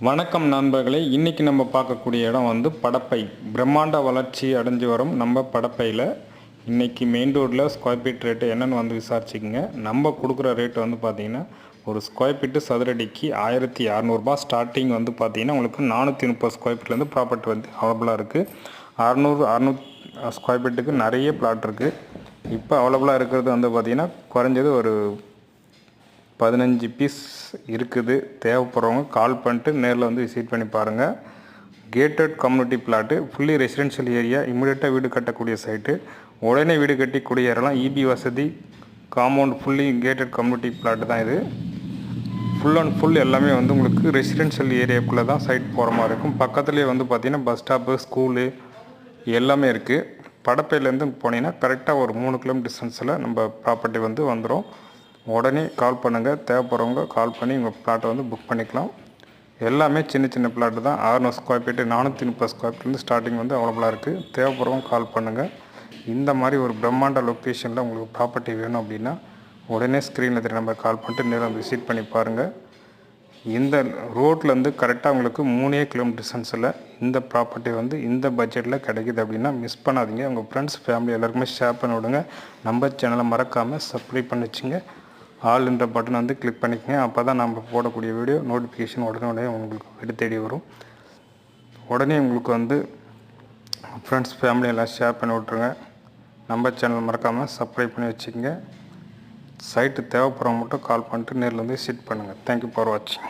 வணக்கம் நண்பர்களே, இன்றைக்கி நம்ம பார்க்கக்கூடிய இடம் வந்து படப்பை. பிரம்மாண்ட வளர்ச்சி அடைஞ்சு வரும் நம்ம படப்பையில் இன்றைக்கி மெயின் ரோட்டில் ஸ்கொயர் ஃபீட் ரேட்டு என்னென்னு வந்து விசாரிச்சுக்கோங்க. நம்ம கொடுக்குற ரேட்டு வந்து பார்த்திங்கன்னா ஒரு ஸ்கொயர் ஃபீட்டு சதுரடிக்கு 1600 ஸ்டார்டிங் வந்து பார்த்திங்கன்னா உங்களுக்கு 430 ஸ்கொயர் ஃபீட்லேருந்து ப்ராப்பர்ட்டி வந்து அவைலபிளாக இருக்குது. 600 ஸ்கொயர் ஃபீட்டுக்கு நிறைய பிளாட் இருக்குது. இப்போ அவைலபிளாக இருக்கிறது வந்து பார்த்திங்கன்னா குறைஞ்சது ஒரு 15 பீஸ் இருக்குது. தேவைப்படுறவங்க கால் பண்ணிட்டு நேரில் வந்து விசிட் பண்ணி பாருங்கள். Gated community plot, fully residential area, இமிடியேட்டாக வீடு கட்டக்கூடிய சைட்டு, உடனே வீடு கட்டி குடியேறலாம். இபி வசதி, compound, fully gated community plot தான் இது. ஃபுல் அண்ட் ஃபுல் எல்லாமே வந்து உங்களுக்கு ரெசிடென்ஷியல் ஏரியாவுக்குள்ளே தான் சைட் போகிற மாதிரி இருக்கும். பக்கத்துலேயே வந்து பார்த்திங்கன்னா பஸ் ஸ்டாப்பு, ஸ்கூலு எல்லாமே இருக்குது. படப்பையிலேருந்து போனீங்கன்னா கரெக்டாக ஒரு 3 கிலோமீட்டர் டிஸ்டன்ஸில் நம்ம ப்ராப்பர்ட்டி வந்து வந்துடும். உடனே கால் பண்ணுங்கள். தேவைப்படுறவங்க கால் பண்ணி உங்கள் பிளாட்டை வந்து புக் பண்ணிக்கலாம். எல்லாமே சின்ன சின்ன பிளாட்டு தான். 600 ஸ்கொயர் ஃபீட்டு, 430 ஸ்கொயர் ஃபீட்லேருந்து ஸ்டார்டிங் வந்து அவைலபிளாக இருக்குது. தேவைப்படுறவங்க கால் பண்ணுங்கள். இந்த மாதிரி ஒரு பிரம்மாண்ட லொக்கேஷனில் உங்களுக்கு ப்ராப்பர்ட்டி வேணும் அப்படின்னா உடனே ஸ்க்ரீனில் தெரிய நம்பர் கால் பண்ணிட்டு நேரில் விசிட் பண்ணி பாருங்கள். இந்த ரோட்லேருந்து கரெக்டாக உங்களுக்கு 3 கிலோமீட்டர் டிஸ்டன்ஸில் இந்த ப்ராப்பர்ட்டி வந்து இந்த பட்ஜெட்டில் கிடைக்குது அப்படின்னா மிஸ் பண்ணாதீங்க. உங்கள் ஃப்ரெண்ட்ஸ், ஃபேமிலி எல்லாருக்குமே ஷேர் பண்ணி விடுங்க. நம்ம சேனலை மறக்காமல் சப்ஸ்கிரைப் பண்ணி வச்சுங்க. ஆல் என்ற பட்டன் வந்து கிளிக் பண்ணிக்கங்க. அப்போ தான் நம்ம போடக்கூடிய வீடியோ நோட்டிஃபிகேஷன் உடனே உங்களுக்கு வீடு தேடி வரும். உடனே உங்களுக்கு வந்து ஃப்ரெண்ட்ஸ், ஃபேமிலி எல்லாம் ஷேர் பண்ணி விட்ருங்க. நம்ம சேனல் மறக்காமல் சப்ஸ்கிரைப் பண்ணி வச்சுக்கோங்க. சைட்டு தேவைப்படுறவங்க மட்டும் கால் பண்ணிட்டு நேரில் வந்து விசிட் பண்ணுங்கள். தேங்க்யூ ஃபார் வாட்சிங்.